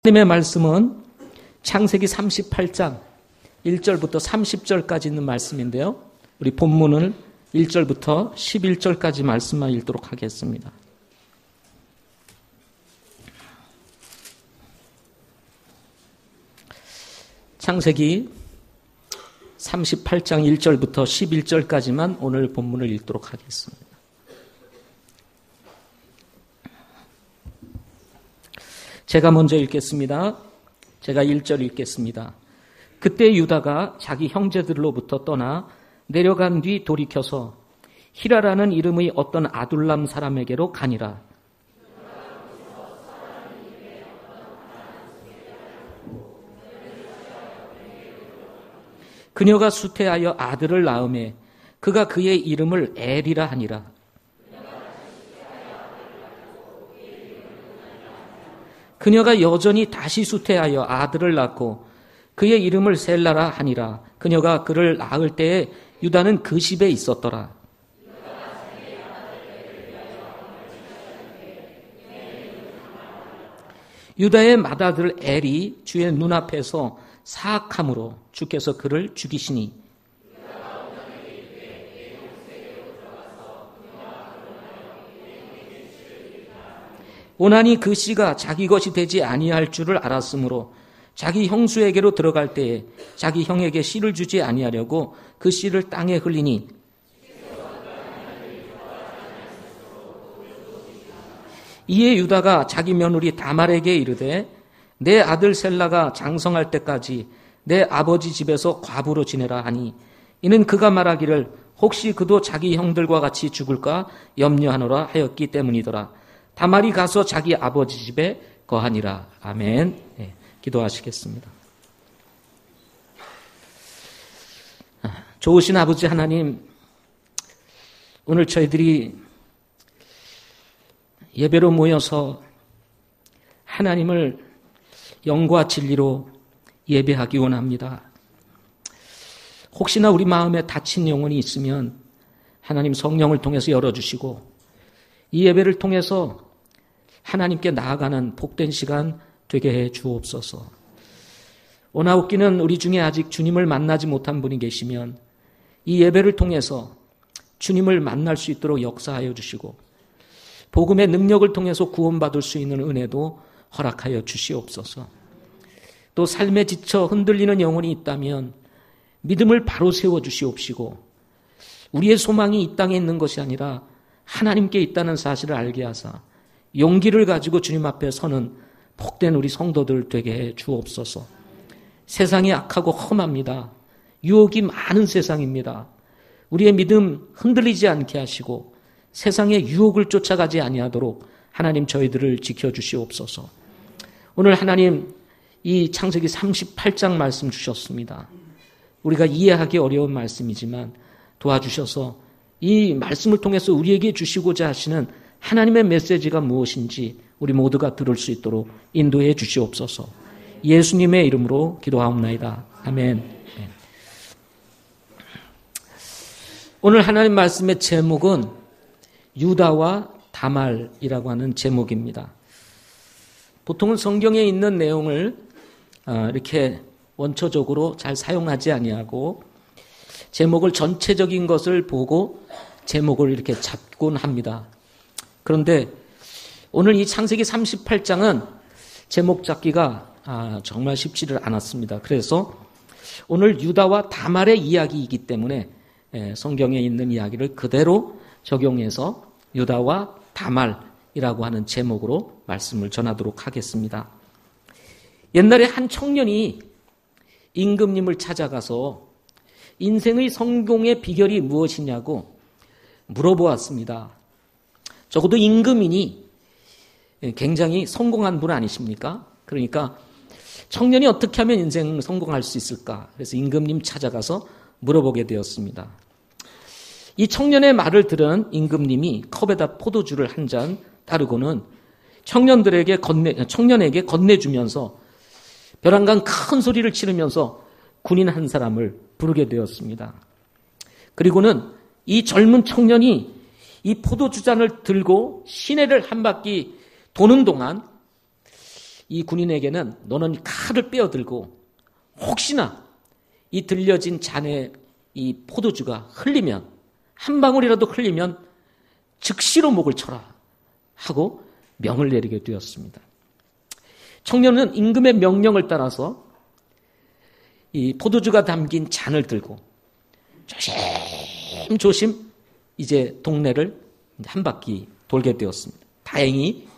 하나님의 말씀은 창세기 38장 1절부터 30절까지 있는 말씀인데요. 우리 본문을 1절부터 11절까지 말씀만 읽도록 하겠습니다. 창세기 38장 1절부터 11절까지만 오늘 본문을 읽도록 하겠습니다. 제가 먼저 읽겠습니다. 제가 1절 읽겠습니다. 그때 유다가 자기 형제들로부터 떠나 내려간 뒤 돌이켜서 히라라는 이름의 어떤 아둘람 사람에게로 가니라. 그녀가 수태하여 아들을 낳음에 그가 그의 이름을 엘이라 하니라. 그녀가 여전히 다시 수태하여 아들을 낳고 그의 이름을 셀라라 하니라. 그녀가 그를 낳을 때에 유다는 그 집에 있었더라. 유다의 맏아들 엘이 주의 눈앞에서 사악함으로 주께서 그를 죽이시니 오나니 그 씨가 자기 것이 되지 아니할 줄을 알았으므로 자기 형수에게로 들어갈 때에 자기 형에게 씨를 주지 아니하려고 그 씨를 땅에 흘리니 이에 유다가 자기 며느리 다말에게 이르되 내 아들 셀라가 장성할 때까지 내 아버지 집에서 과부로 지내라 하니 이는 그가 말하기를 혹시 그도 자기 형들과 같이 죽을까 염려하노라 하였기 때문이더라. 다말이 가서 자기 아버지 집에 거하니라. 아멘. 네, 기도하시겠습니다. 좋으신 아버지 하나님, 오늘 저희들이 예배로 모여서 하나님을 영과 진리로 예배하기 원합니다. 혹시나 우리 마음에 닫힌 영혼이 있으면 하나님 성령을 통해서 열어주시고 이 예배를 통해서 하나님께 나아가는 복된 시간 되게 해 주옵소서. 오나웃기는 우리 중에 아직 주님을 만나지 못한 분이 계시면 이 예배를 통해서 주님을 만날 수 있도록 역사하여 주시고 복음의 능력을 통해서 구원받을 수 있는 은혜도 허락하여 주시옵소서. 또 삶에 지쳐 흔들리는 영혼이 있다면 믿음을 바로 세워 주시옵시고 우리의 소망이 이 땅에 있는 것이 아니라 하나님께 있다는 사실을 알게 하사 용기를 가지고 주님 앞에 서는 복된 우리 성도들 되게 해 주옵소서. 세상이 악하고 험합니다. 유혹이 많은 세상입니다. 우리의 믿음 흔들리지 않게 하시고 세상의 유혹을 쫓아가지 아니하도록 하나님 저희들을 지켜주시옵소서. 오늘 하나님 이 창세기 38장 말씀 주셨습니다. 우리가 이해하기 어려운 말씀이지만 도와주셔서 이 말씀을 통해서 우리에게 주시고자 하시는 하나님의 메시지가 무엇인지 우리 모두가 들을 수 있도록 인도해 주시옵소서. 예수님의 이름으로 기도하옵나이다. 아멘. 오늘 하나님 말씀의 제목은 유다와 다말이라고 하는 제목입니다. 보통은 성경에 있는 내용을 이렇게 원초적으로 잘 사용하지 아니하고 제목을 전체적인 것을 보고 제목을 이렇게 잡곤 합니다. 그런데 오늘 이 창세기 38장은 제목 잡기가 정말 쉽지를 않았습니다. 그래서 오늘 유다와 다말의 이야기이기 때문에 성경에 있는 이야기를 그대로 적용해서 유다와 다말이라고 하는 제목으로 말씀을 전하도록 하겠습니다. 옛날에 한 청년이 임금님을 찾아가서 인생의 성공의 비결이 무엇이냐고 물어보았습니다. 적어도 임금인이 굉장히 성공한 분 아니십니까? 그러니까 청년이 어떻게 하면 인생을 성공할 수 있을까? 그래서 임금님 찾아가서 물어보게 되었습니다. 이 청년의 말을 들은 임금님이 컵에다 포도주를 한 잔 따르고는 청년에게 건네주면서 벼랑간 큰 소리를 치르면서 군인 한 사람을 부르게 되었습니다. 그리고는 이 젊은 청년이 이 포도주잔을 들고 시내를 한 바퀴 도는 동안 이 군인에게는 너는 칼을 빼어들고 혹시나 이 들려진 잔에 이 포도주가 흘리면, 한 방울이라도 흘리면 즉시로 목을 쳐라 하고 명을 내리게 되었습니다. 청년은 임금의 명령을 따라서 이 포도주가 담긴 잔을 들고 조심조심 이제 동네를 한 바퀴 돌게 되었습니다. 다행히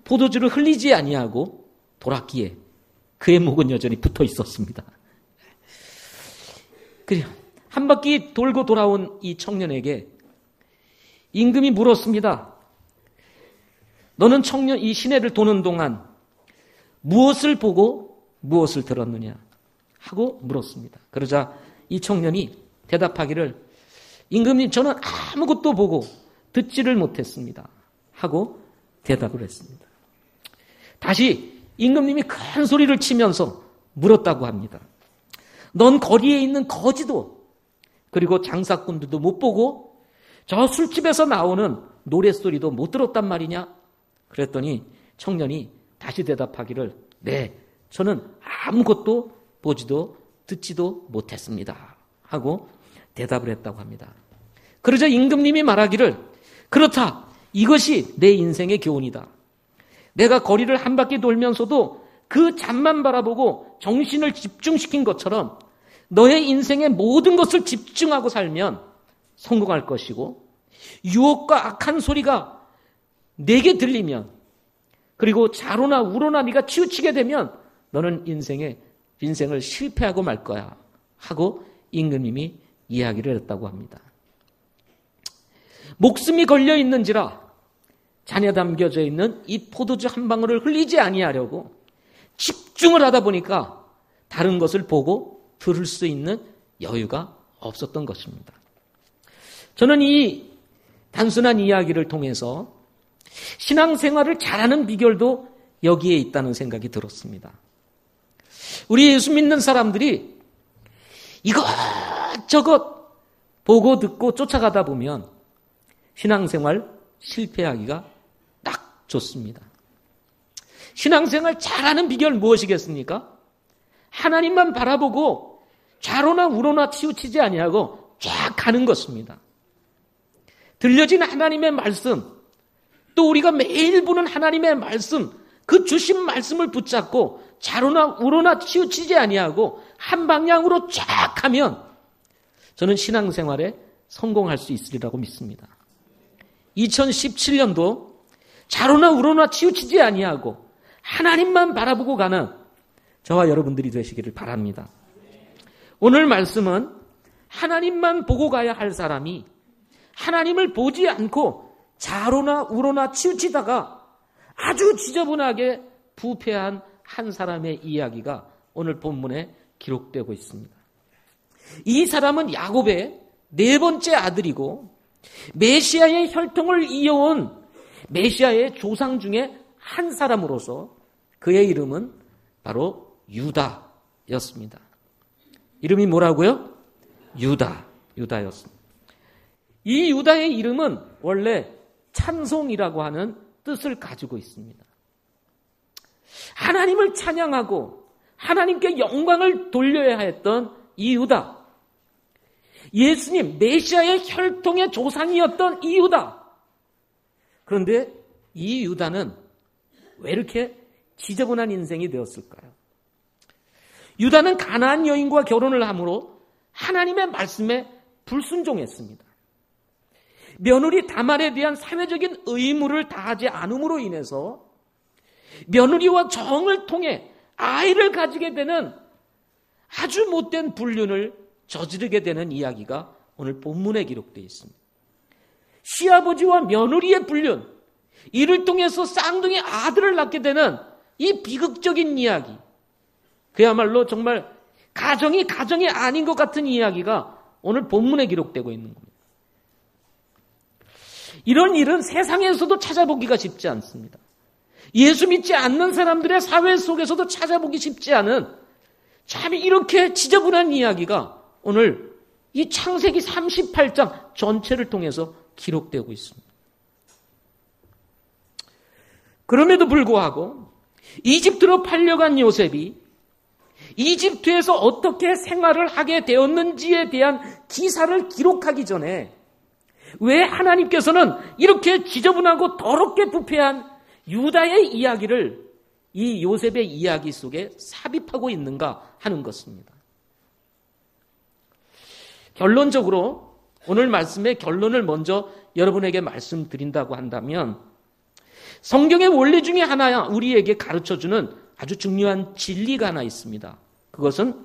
포도주를 흘리지 아니하고 돌았기에 그의 목은 여전히 붙어 있었습니다. 그래요. 한 바퀴 돌고 돌아온 이 청년에게 임금이 물었습니다. 너는 청년 이 시내를 도는 동안 무엇을 보고 무엇을 들었느냐 하고 물었습니다. 그러자 이 청년이 대답하기를 임금님 저는 아무것도 보고 듣지를 못했습니다 하고 대답을 했습니다. 다시 임금님이 큰 소리를 치면서 물었다고 합니다. 넌 거리에 있는 거지도 그리고 장사꾼들도 못 보고 저 술집에서 나오는 노랫소리도 못 들었단 말이냐? 그랬더니 청년이 다시 대답하기를 네, 저는 아무것도 보지도 듣지도 못했습니다 하고 대답을 했다고 합니다. 그러자 임금님이 말하기를 그렇다. 이것이 내 인생의 교훈이다. 내가 거리를 한 바퀴 돌면서도 그 잔만 바라보고 정신을 집중시킨 것처럼 너의 인생의 모든 것을 집중하고 살면 성공할 것이고 유혹과 악한 소리가 내게 들리면 그리고 자로나 우로나 네가 치우치게 되면 너는 인생을 실패하고 말 거야 하고 임금님이 이야기를 했다고 합니다. 목숨이 걸려 있는지라 잔에 담겨져 있는 이 포도주 한 방울을 흘리지 아니하려고 집중을 하다 보니까 다른 것을 보고 들을 수 있는 여유가 없었던 것입니다. 저는 이 단순한 이야기를 통해서 신앙생활을 잘하는 비결도 여기에 있다는 생각이 들었습니다. 우리 예수 믿는 사람들이 이것저것 보고 듣고 쫓아가다 보면 신앙생활 실패하기가 딱 좋습니다. 신앙생활 잘하는 비결 무엇이겠습니까? 하나님만 바라보고 좌로나 우로나 치우치지 아니하고 쫙 가는 것입니다. 들려진 하나님의 말씀, 또 우리가 매일 보는 하나님의 말씀, 그 주신 말씀을 붙잡고 좌로나 우로나 치우치지 아니하고 한 방향으로 쫙 가면 저는 신앙생활에 성공할 수 있으리라고 믿습니다. 2017년도 좌로나 우로나 치우치지 아니하고 하나님만 바라보고 가는 저와 여러분들이 되시기를 바랍니다. 오늘 말씀은 하나님만 보고 가야 할 사람이 하나님을 보지 않고 좌로나 우로나 치우치다가 아주 지저분하게 부패한 한 사람의 이야기가 오늘 본문에 기록되고 있습니다. 이 사람은 야곱의 네 번째 아들이고 메시아의 혈통을 이어온 메시아의 조상 중에 한 사람으로서 그의 이름은 바로 유다였습니다. 이름이 뭐라고요? 유다였습니다. 이 유다의 이름은 원래 찬송이라고 하는 뜻을 가지고 있습니다. 하나님을 찬양하고 하나님께 영광을 돌려야 했던 이 유다, 예수님 메시아의 혈통의 조상이었던 이 유다. 그런데 이 유다는 왜 이렇게 지저분한 인생이 되었을까요? 유다는 가나안 여인과 결혼을 함으로 하나님의 말씀에 불순종했습니다. 며느리 다말에 대한 사회적인 의무를 다하지 않음으로 인해서 며느리와 정을 통해 아이를 가지게 되는 아주 못된 불륜을 저지르게 되는 이야기가 오늘 본문에 기록되어 있습니다. 시아버지와 며느리의 불륜, 이를 통해서 쌍둥이 아들을 낳게 되는 이 비극적인 이야기, 그야말로 정말 가정이 아닌 것 같은 이야기가 오늘 본문에 기록되고 있는 겁니다. 이런 일은 세상에서도 찾아보기가 쉽지 않습니다. 예수 믿지 않는 사람들의 사회 속에서도 찾아보기 쉽지 않은 참 이렇게 지저분한 이야기가 오늘 이 창세기 38장 전체를 통해서 기록되고 있습니다. 그럼에도 불구하고 이집트로 팔려간 요셉이 이집트에서 어떻게 생활을 하게 되었는지에 대한 기사를 기록하기 전에 왜 하나님께서는 이렇게 지저분하고 더럽게 부패한 유다의 이야기를 이 요셉의 이야기 속에 삽입하고 있는가 하는 것입니다. 결론적으로 오늘 말씀의 결론을 먼저 여러분에게 말씀드린다고 한다면 성경의 원리 중에 하나 우리에게 가르쳐주는 아주 중요한 진리가 하나 있습니다. 그것은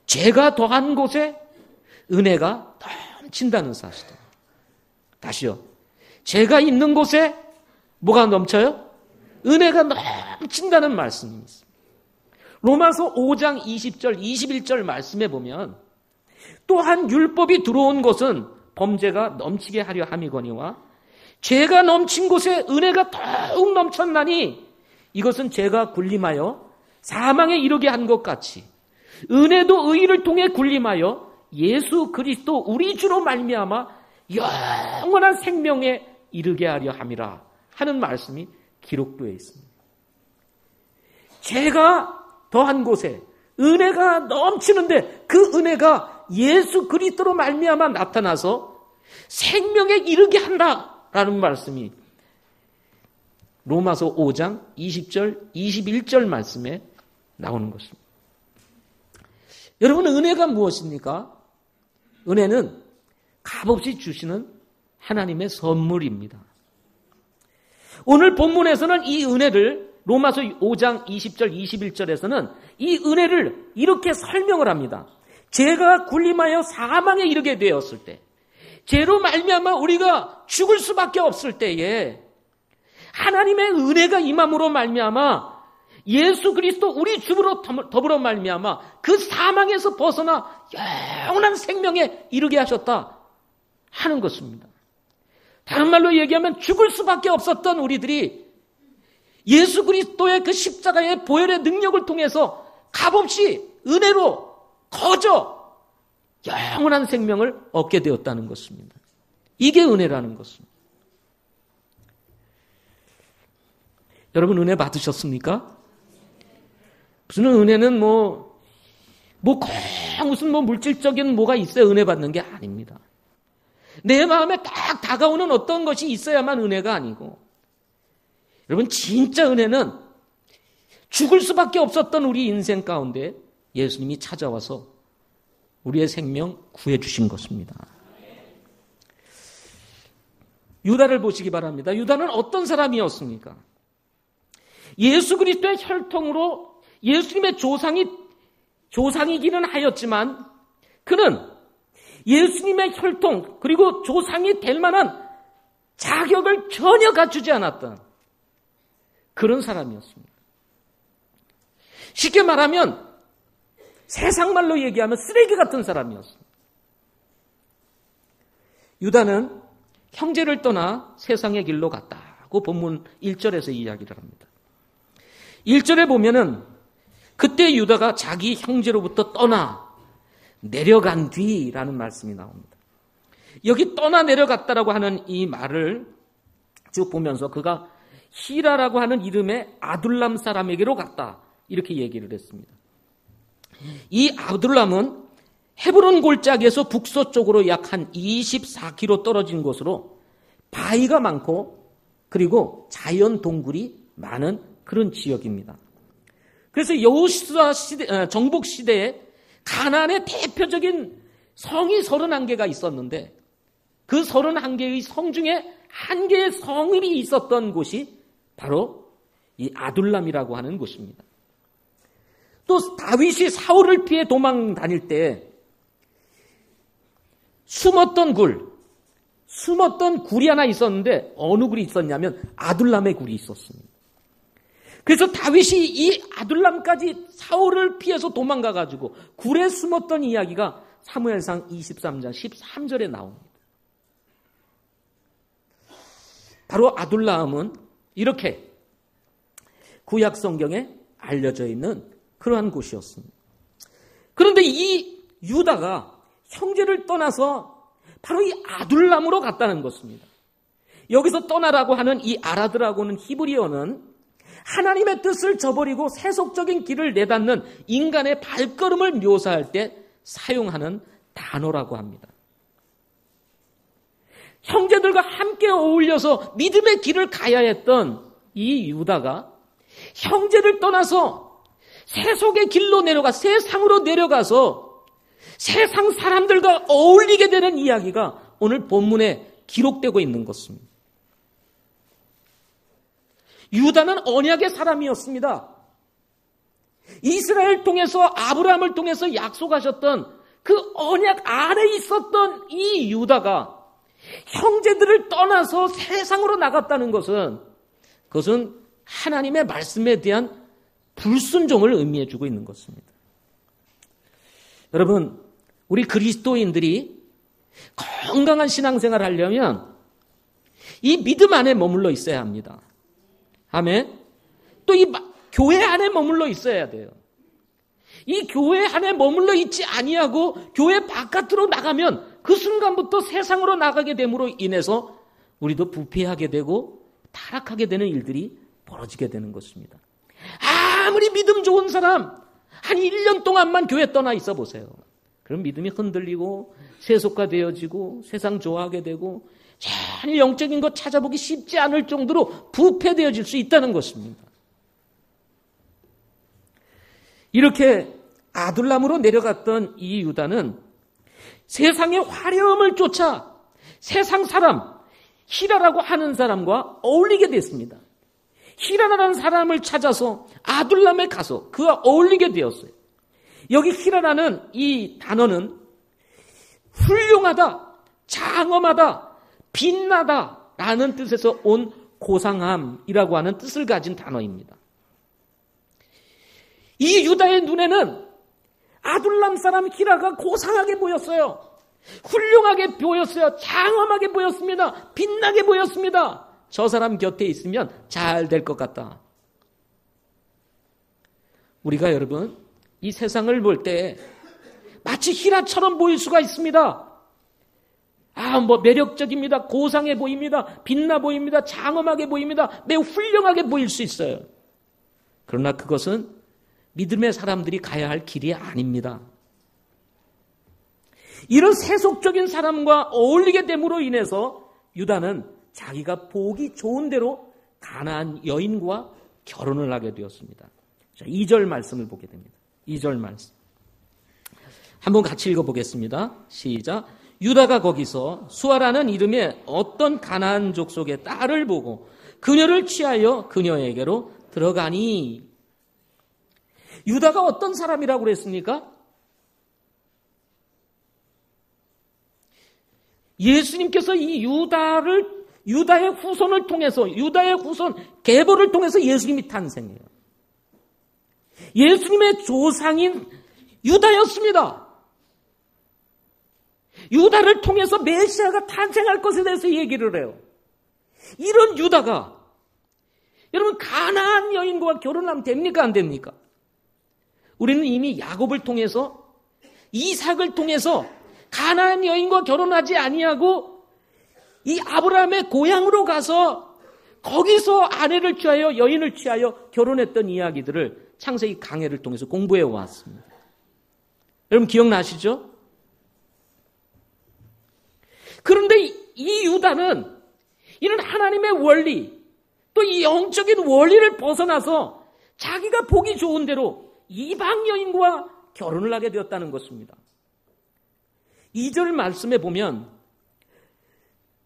죄가 더한 곳에 은혜가 넘친다는 사실입니다. 다시요. 죄가 있는 곳에 뭐가 넘쳐요? 은혜가 넘친다는 말씀입니다. 로마서 5장 20절, 21절 말씀에 보면 또한 율법이 들어온 것은 범죄가 넘치게 하려 함이거니와 죄가 넘친 곳에 은혜가 더욱 넘쳤나니 이것은 죄가 군림하여 사망에 이르게 한 것 같이 은혜도 의를 통해 군림하여 예수 그리스도 우리 주로 말미암아 영원한 생명에 이르게 하려 함이라 하는 말씀이 기록되어 있습니다. 죄가 더한 곳에 은혜가 넘치는데 그 은혜가 예수 그리스도로 말미암아 나타나서 생명에 이르게 한다라는 말씀이 로마서 5장 20절, 21절 말씀에 나오는 것입니다. 여러분, 은혜가 무엇입니까? 은혜는 값없이 주시는 하나님의 선물입니다. 오늘 본문에서는 이 은혜를 로마서 5장 20절, 21절에서는 이 은혜를 이렇게 설명을 합니다. 죄가 군림하여 사망에 이르게 되었을 때, 죄로 말미암아 우리가 죽을 수밖에 없을 때에 하나님의 은혜가 임함으로 말미암아 예수 그리스도 우리 주로 더불어 말미암아 그 사망에서 벗어나 영원한 생명에 이르게 하셨다 하는 것입니다. 다른 말로 얘기하면 죽을 수밖에 없었던 우리들이 예수 그리스도의 그 십자가의 보혈의 능력을 통해서 값없이 은혜로 거저 영원한 생명을 얻게 되었다는 것입니다. 이게 은혜라는 것입니다. 여러분, 은혜 받으셨습니까? 무슨 은혜는 무슨 물질적인 뭐가 있어야 은혜 받는 게 아닙니다. 내 마음에 딱 다가오는 어떤 것이 있어야만 은혜가 아니고, 여러분, 진짜 은혜는 죽을 수밖에 없었던 우리 인생 가운데 예수님이 찾아와서 우리의 생명 구해주신 것입니다. 유다를 보시기 바랍니다. 유다는 어떤 사람이었습니까? 예수 그리스도의 혈통으로 예수님의 조상이기는 하였지만 그는 예수님의 혈통 그리고 조상이 될 만한 자격을 전혀 갖추지 않았던 그런 사람이었습니다. 쉽게 말하면 세상 말로 얘기하면 쓰레기 같은 사람이었습니다. 유다는 형제를 떠나 세상의 길로 갔다고 본문 1절에서 이야기를 합니다. 1절에 보면은 그때 유다가 자기 형제로부터 떠나 내려간 뒤라는 말씀이 나옵니다. 여기 떠나 내려갔다라고 하는 이 말을 쭉 보면서 그가 히라라고 하는 이름의 아둘람 사람에게로 갔다 이렇게 얘기를 했습니다. 이 아둘람은 헤브론 골짜기에서 북서쪽으로 약 한 24km 떨어진 곳으로 바위가 많고 그리고 자연 동굴이 많은 그런 지역입니다. 그래서 여호수아 시대, 정복 시대에 가나안의 대표적인 성이 31개가 있었는데 그 31개의 성 중에 한 개의 성읍이 있었던 곳이 바로 이 아둘람이라고 하는 곳입니다. 또 다윗이 사울을 피해 도망 다닐 때 숨었던 굴이 하나 있었는데 어느 굴이 있었냐면 아둘람의 굴이 있었습니다. 그래서 다윗이 이 아둘람까지 사울을 피해서 도망가가지고 굴에 숨었던 이야기가 사무엘상 23장 13절에 나옵니다. 바로 아둘람은 이렇게 구약 성경에 알려져 있는 그러한 곳이었습니다. 그런데 이 유다가 형제를 떠나서 바로 이 아둘람으로 갔다는 것입니다. 여기서 떠나라고 하는 이 아라드라고 하는 히브리어는 하나님의 뜻을 저버리고 세속적인 길을 내닫는 인간의 발걸음을 묘사할 때 사용하는 단어라고 합니다. 형제들과 함께 어울려서 믿음의 길을 가야 했던 이 유다가 형제를 떠나서 세속의 길로 내려가 세상으로 내려가서 세상 사람들과 어울리게 되는 이야기가 오늘 본문에 기록되고 있는 것입니다. 유다는 언약의 사람이었습니다. 이스라엘을 통해서 아브라함을 통해서 약속하셨던 그 언약 안에 있었던 이 유다가 형제들을 떠나서 세상으로 나갔다는 것은 그것은 하나님의 말씀에 대한 불순종을 의미해 주고 있는 것입니다. 여러분, 우리 그리스도인들이 건강한 신앙생활을 하려면 이 믿음 안에 머물러 있어야 합니다. 아멘. 또 이 교회 안에 머물러 있어야 돼요. 이 교회 안에 머물러 있지 아니하고 교회 바깥으로 나가면 그 순간부터 세상으로 나가게 됨으로 인해서 우리도 부패하게 되고 타락하게 되는 일들이 벌어지게 되는 것입니다. 아무리 믿음 좋은 사람 한 1년 동안만 교회 떠나 있어 보세요. 그럼 믿음이 흔들리고 세속화되어지고 세상 좋아하게 되고 전혀 영적인 것 찾아보기 쉽지 않을 정도로 부패되어질 수 있다는 것입니다. 이렇게 아둘람으로 내려갔던 이 유다는 세상의 화려함을 쫓아 세상 사람, 히라라고 하는 사람과 어울리게 됐습니다. 히라라는 사람을 찾아서 아둘람에 가서 그와 어울리게 되었어요. 여기 히라라는 이 단어는 훌륭하다, 장엄하다, 빛나다 라는 뜻에서 온 고상함이라고 하는 뜻을 가진 단어입니다. 이 유다의 눈에는 아둘람 사람 히라가 고상하게 보였어요. 훌륭하게 보였어요. 장엄하게 보였습니다. 빛나게 보였습니다. 저 사람 곁에 있으면 잘 될 것 같다. 우리가 여러분 이 세상을 볼 때 마치 히라처럼 보일 수가 있습니다. 매력적입니다. 고상해 보입니다. 빛나 보입니다. 장엄하게 보입니다. 매우 훌륭하게 보일 수 있어요. 그러나 그것은 믿음의 사람들이 가야 할 길이 아닙니다. 이런 세속적인 사람과 어울리게 됨으로 인해서 유다는 자기가 보기 좋은 대로 가나안 여인과 결혼을 하게 되었습니다. 자, 2절 말씀을 보게 됩니다. 2절 말씀. 한번 같이 읽어보겠습니다. 시작. 유다가 거기서 수아라는 이름의 어떤 가나안 족속의 딸을 보고 그녀를 취하여 그녀에게로 들어가니. 유다가 어떤 사람이라고 그랬습니까? 예수님께서 이 유다의 후손을 통해서, 유다의 후손 계보를 통해서 예수님이 탄생해요. 예수님의 조상인 유다였습니다. 유다를 통해서 메시아가 탄생할 것에 대해서 얘기를 해요. 이런 유다가 여러분 가나안 여인과 결혼하면 됩니까? 안 됩니까? 우리는 이미 야곱을 통해서 이삭을 통해서 가나안 여인과 결혼하지 아니하고 이 아브라함의 고향으로 가서 거기서 아내를 취하여 여인을 취하여 결혼했던 이야기들을 창세기 강해를 통해서 공부해 왔습니다. 여러분 기억나시죠? 그런데 이 유다는 이런 하나님의 원리 또 이 영적인 원리를 벗어나서 자기가 보기 좋은 대로 이방 여인과 결혼을 하게 되었다는 것입니다. 2절 말씀에 보면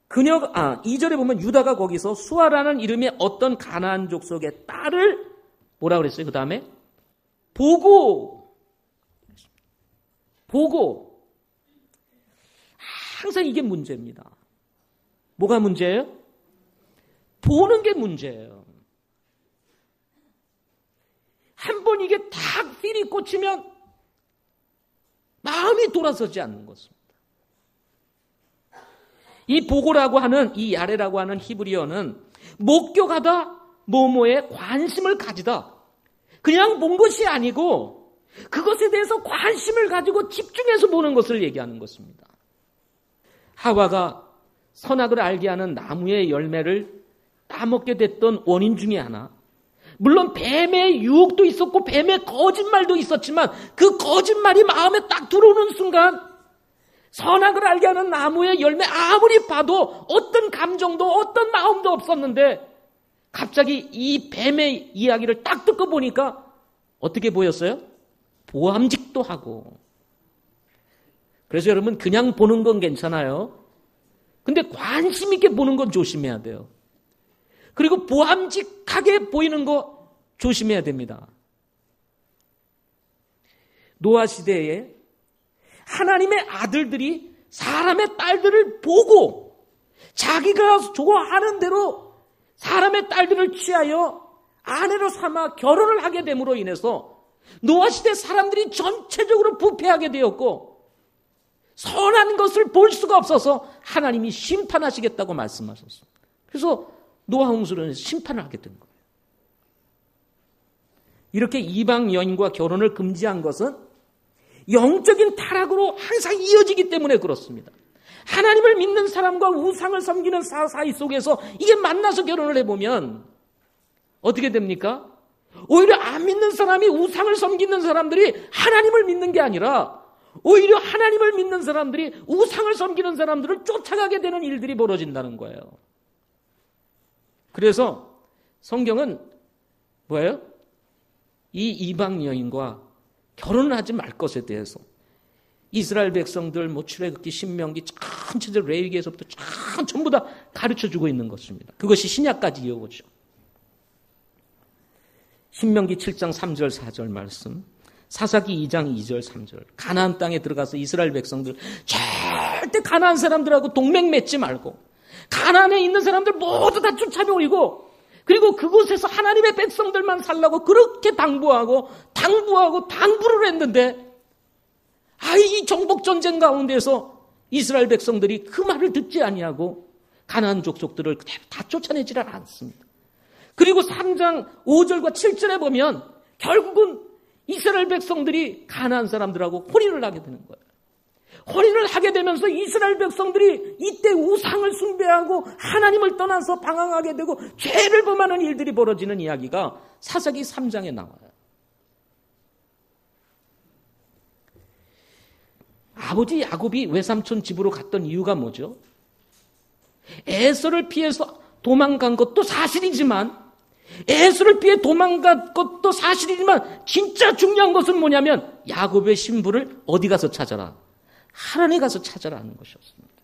2절에 보면 유다가 거기서 수아라는 이름의 어떤 가나안 족속의 딸을 뭐라 그랬어요? 그 다음에 보고 항상 이게 문제입니다. 뭐가 문제예요? 보는 게 문제예요. 한번 이게 탁 필이 꽂히면 마음이 돌아서지 않는 것입니다. 이 보고라고 하는 이 야레라고 하는 히브리어는 목격하다, 뭐뭐에 관심을 가지다. 그냥 본 것이 아니고 그것에 대해서 관심을 가지고 집중해서 보는 것을 얘기하는 것입니다. 하와가 선악을 알게 하는 나무의 열매를 따먹게 됐던 원인 중에 하나, 물론 뱀의 유혹도 있었고 뱀의 거짓말도 있었지만 그 거짓말이 마음에 딱 들어오는 순간 선악을 알게 하는 나무의 열매 아무리 봐도 어떤 감정도 어떤 마음도 없었는데 갑자기 이 뱀의 이야기를 딱 듣고 보니까 어떻게 보였어요? 보암직도 하고. 그래서 여러분 그냥 보는 건 괜찮아요. 근데 관심 있게 보는 건 조심해야 돼요. 그리고 보암직하게 보이는 거 조심해야 됩니다. 노아 시대에 하나님의 아들들이 사람의 딸들을 보고 자기가 좋아하는 대로 사람의 딸들을 취하여 아내로 삼아 결혼을 하게 됨으로 인해서 노아 시대 사람들이 전체적으로 부패하게 되었고 선한 것을 볼 수가 없어서 하나님이 심판하시겠다고 말씀하셨습니다. 그래서 노아 홍수는 심판을 하게 된 거예요. 이렇게 이방 여인과 결혼을 금지한 것은 영적인 타락으로 항상 이어지기 때문에 그렇습니다. 하나님을 믿는 사람과 우상을 섬기는 사이 속에서 이게 만나서 결혼을 해보면 어떻게 됩니까? 오히려 안 믿는 사람이 우상을 섬기는 사람들이 하나님을 믿는 게 아니라 오히려 하나님을 믿는 사람들이 우상을 섬기는 사람들을 쫓아가게 되는 일들이 벌어진다는 거예요. 그래서 성경은 뭐예요? 이 이방 여인과 결혼을 하지 말 것에 대해서 이스라엘 백성들 출애굽기, 신명기, 전체적으로 레위기에서부터 전부 다 가르쳐주고 있는 것입니다. 그것이 신약까지 이어오죠. 신명기 7장 3절 4절 말씀, 사사기 2장 2절 3절. 가나안 땅에 들어가서 이스라엘 백성들 절대 가나안 사람들하고 동맹 맺지 말고 가나안에 있는 사람들 모두 다 쫓아버리고 그리고 그곳에서 하나님의 백성들만 살라고 그렇게 당부를 했는데 이 정복전쟁 가운데서 이스라엘 백성들이 그 말을 듣지 아니하고 가나안 족속들을 다 쫓아내지를 않습니다. 그리고 3장 5절과 7절에 보면 결국은 이스라엘 백성들이 가나안 사람들하고 혼인을 하게 되는 거예요. 혼인을 하게 되면서 이스라엘 백성들이 이때 우상을 숭배하고 하나님을 떠나서 방황하게 되고 죄를 범하는 일들이 벌어지는 이야기가 사사기 3장에 나와요. 아버지 야곱이 외삼촌 집으로 갔던 이유가 뭐죠? 에서를 피해서 도망간 것도 사실이지만 에서를 피해 도망간 것도 사실이지만 진짜 중요한 것은 뭐냐면 야곱의 신부를 어디 가서 찾아라? 하란에 가서 찾아라는 것이었습니다.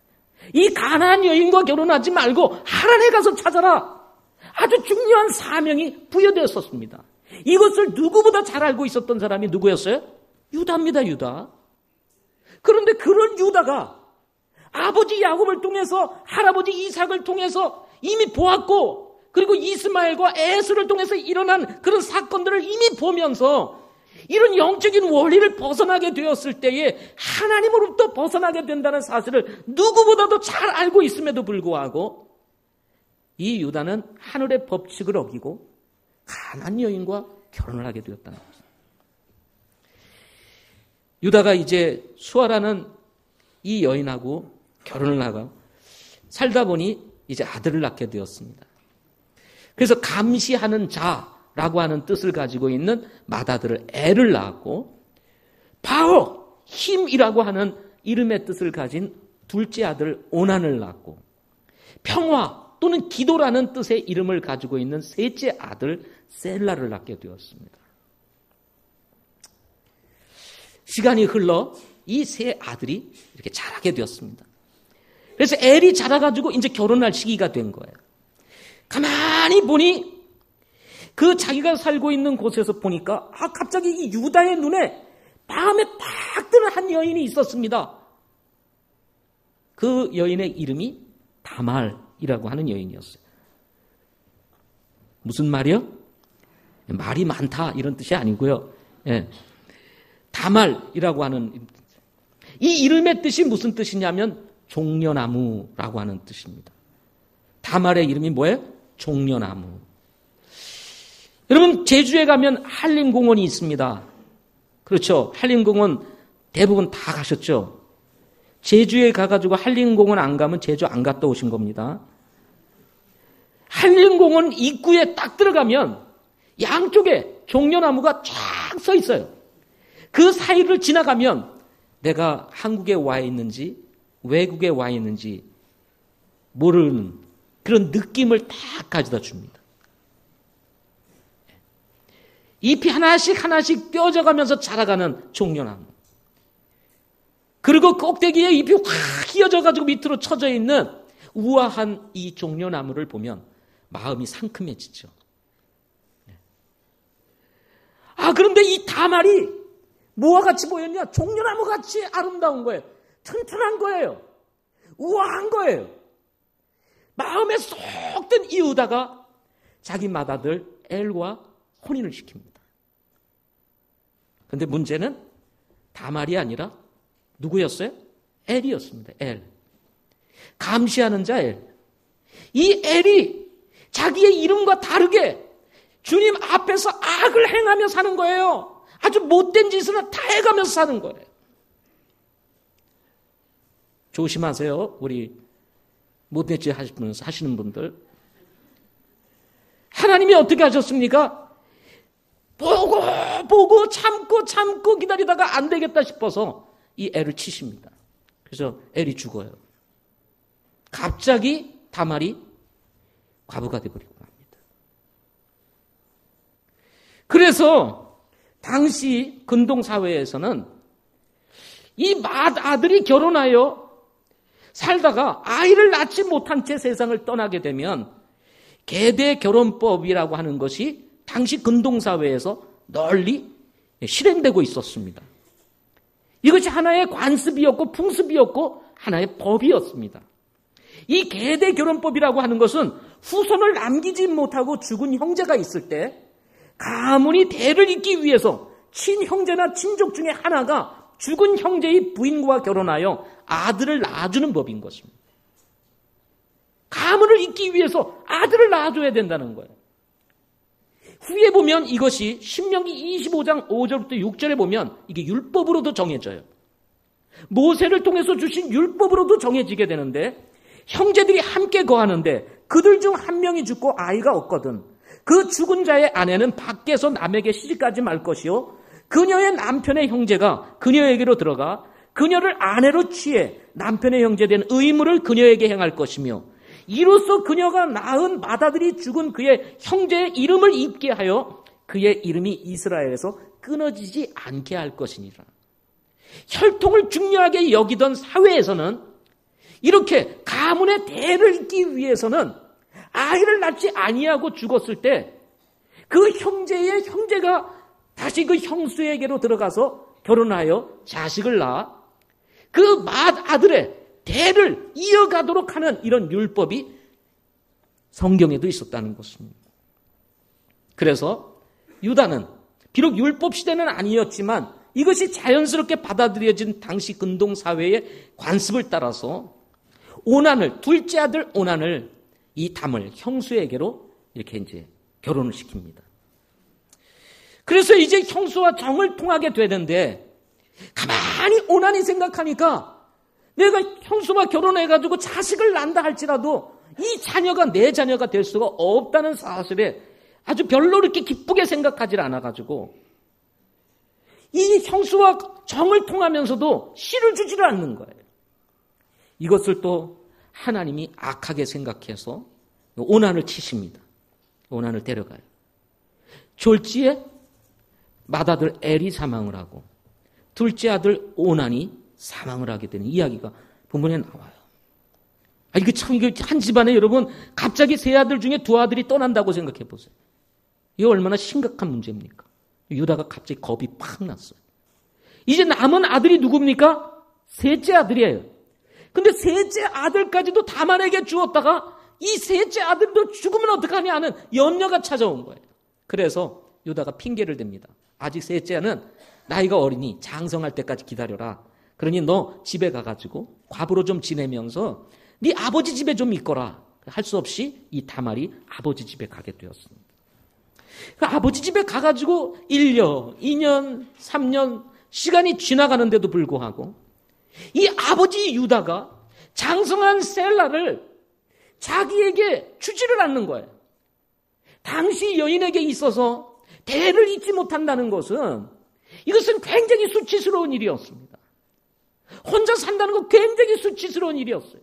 이 가나안 여인과 결혼하지 말고 하란에 가서 찾아라. 아주 중요한 사명이 부여되었었습니다. 이것을 누구보다 잘 알고 있었던 사람이 누구였어요? 유다입니다. 유다. 그런데 그런 유다가 아버지 야곱을 통해서 할아버지 이삭을 통해서 이미 보았고 그리고 이스마엘과 에스를 통해서 일어난 그런 사건들을 이미 보면서 이런 영적인 원리를 벗어나게 되었을 때에 하나님으로부터 벗어나게 된다는 사실을 누구보다도 잘 알고 있음에도 불구하고 이 유다는 하늘의 법칙을 어기고 가나안 여인과 결혼을 하게 되었다는 것입니다. 유다가 이제 수아라는 이 여인하고 결혼을 하고 살다 보니 이제 아들을 낳게 되었습니다. 그래서 감시하는 자라고 하는 뜻을 가지고 있는 맏아들을 애를 낳았고 바로 힘이라고 하는 이름의 뜻을 가진 둘째 아들 오난을 낳았고 평화 또는 기도라는 뜻의 이름을 가지고 있는 셋째 아들 셀라를 낳게 되었습니다. 시간이 흘러 이 세 아들이 이렇게 자라게 되었습니다. 그래서 엘이 자라가지고 이제 결혼할 시기가 된 거예요. 가만히 보니 그 자기가 살고 있는 곳에서 보니까 갑자기 이 유다의 눈에 마음에 딱 드는 한 여인이 있었습니다. 그 여인의 이름이 다말이라고 하는 여인이었어요. 무슨 말이요? 말이 많다 이런 뜻이 아니고요. 예. 다말이라고 하는 이 이름의 뜻이 무슨 뜻이냐면 종려나무라고 하는 뜻입니다. 다말의 이름이 뭐예요? 종려나무. 여러분 제주에 가면 한림공원이 있습니다. 그렇죠? 한림공원 대부분 다 가셨죠? 제주에 가가지고 한림공원 안 가면 제주 안 갔다 오신 겁니다. 한림공원 입구에 딱 들어가면 양쪽에 종려나무가 쫙 서 있어요. 그 사이를 지나가면 내가 한국에 와 있는지 외국에 와 있는지 모르는 그런 느낌을 다 가져다 줍니다. 잎이 하나씩 하나씩 뼈져가면서 자라가는 종려나무. 그리고 꼭대기에 잎이 확 휘어져가지고 밑으로 쳐져 있는 우아한 이 종려나무를 보면 마음이 상큼해지죠. 그런데 이 다말이 뭐와 같이 보였냐? 종려나무 같이 아름다운 거예요. 튼튼한 거예요. 우아한 거예요. 마음에 쏙 든 이유다가 자기 맏아들 엘과 혼인을 시킵니다. 그런데 문제는 다말이 아니라 누구였어요? 엘이었습니다. 엘. 감시하는 자 엘. 이 엘이 자기의 이름과 다르게 주님 앞에서 악을 행하며 사는 거예요. 아주 못된 짓을 다 해가면서 사는 거예요. 조심하세요. 우리 못된 짓 하시는 분들. 하나님이 어떻게 하셨습니까? 보고 참고 기다리다가 안 되겠다 싶어서 이 엘을 치십니다. 그래서 엘이 죽어요. 갑자기 다말이 과부가 되어버리고 맙니다. 그래서 당시 근동사회에서는 이 맏아들이 결혼하여 살다가 아이를 낳지 못한 채 세상을 떠나게 되면 계대 결혼법이라고 하는 것이 당시 근동사회에서 널리 실행되고 있었습니다. 이것이 하나의 관습이었고 풍습이었고 하나의 법이었습니다. 이 계대 결혼법이라고 하는 것은 후손을 남기지 못하고 죽은 형제가 있을 때 가문이 대를 잇기 위해서 친형제나 친족 중에 하나가 죽은 형제의 부인과 결혼하여 아들을 낳아주는 법인 것입니다. 가문을 잇기 위해서 아들을 낳아줘야 된다는 거예요. 후에 보면 이것이 신명기 25장 5절부터 6절에 보면 이게 율법으로도 정해져요. 모세를 통해서 주신 율법으로도 정해지게 되는데 형제들이 함께 거하는데 그들 중 한 명이 죽고 아이가 없거든 그 죽은 자의 아내는 밖에서 남에게 시집가지 말 것이요 그녀의 남편의 형제가 그녀에게로 들어가 그녀를 아내로 취해 남편의 형제 된 의무를 그녀에게 행할 것이며 이로써 그녀가 낳은 맏아들이 죽은 그의 형제의 이름을 잊게 하여 그의 이름이 이스라엘에서 끊어지지 않게 할 것이니라. 혈통을 중요하게 여기던 사회에서는 이렇게 가문의 대를 잇기 위해서는 아이를 낳지 아니하고 죽었을 때 그 형제의 형제가 다시 그 형수에게로 들어가서 결혼하여 자식을 낳아 그 맏아들의 대를 이어가도록 하는 이런 율법이 성경에도 있었다는 것입니다. 그래서 유다는 비록 율법 시대는 아니었지만 이것이 자연스럽게 받아들여진 당시 근동사회의 관습을 따라서 오난을, 둘째 아들 오난을 이 담을 형수에게로 이렇게 이제 결혼을 시킵니다. 그래서 이제 형수와 정을 통하게 되는데 가만히 오난이 생각하니까 내가 형수와 결혼해가지고 자식을 낳는다 할지라도 이 자녀가 내 자녀가 될 수가 없다는 사실에 아주 별로 이렇게 기쁘게 생각하지 않아가지고 이 형수와 정을 통하면서도 씨를 주지를 않는 거예요. 이것을 또 하나님이 악하게 생각해서 오난을 치십니다. 오난을 데려가요. 졸지에 맏아들 엘이 사망을 하고 둘째 아들 오난이 사망을 하게 되는 이야기가 본문에 나와요. 이거 참, 이거 한 집안에 여러분 갑자기 세 아들 중에 두 아들이 떠난다고 생각해 보세요. 이거 얼마나 심각한 문제입니까? 유다가 갑자기 겁이 팍 났어요. 이제 남은 아들이 누굽니까? 셋째 아들이에요. 근데 셋째 아들까지도 다만에게 주었다가 이 셋째 아들도 죽으면 어떡하냐 하는 염려가 찾아온 거예요. 그래서 유다가 핑계를 댑니다. 아직 셋째는 나이가 어리니 장성할 때까지 기다려라. 그러니 너 집에 가가지고 과부로 좀 지내면서 네 아버지 집에 좀 있거라. 할 수 없이 이 다말이 아버지 집에 가게 되었습니다. 그 아버지 집에 가가지고 1년, 2년, 3년 시간이 지나가는데도 불구하고 이 아버지 유다가 장성한 셀라를 자기에게 주지를 않는 거예요. 당시 여인에게 있어서 대를 잇지 못한다는 것은 이것은 굉장히 수치스러운 일이었습니다. 혼자 산다는 것 굉장히 수치스러운 일이었어요.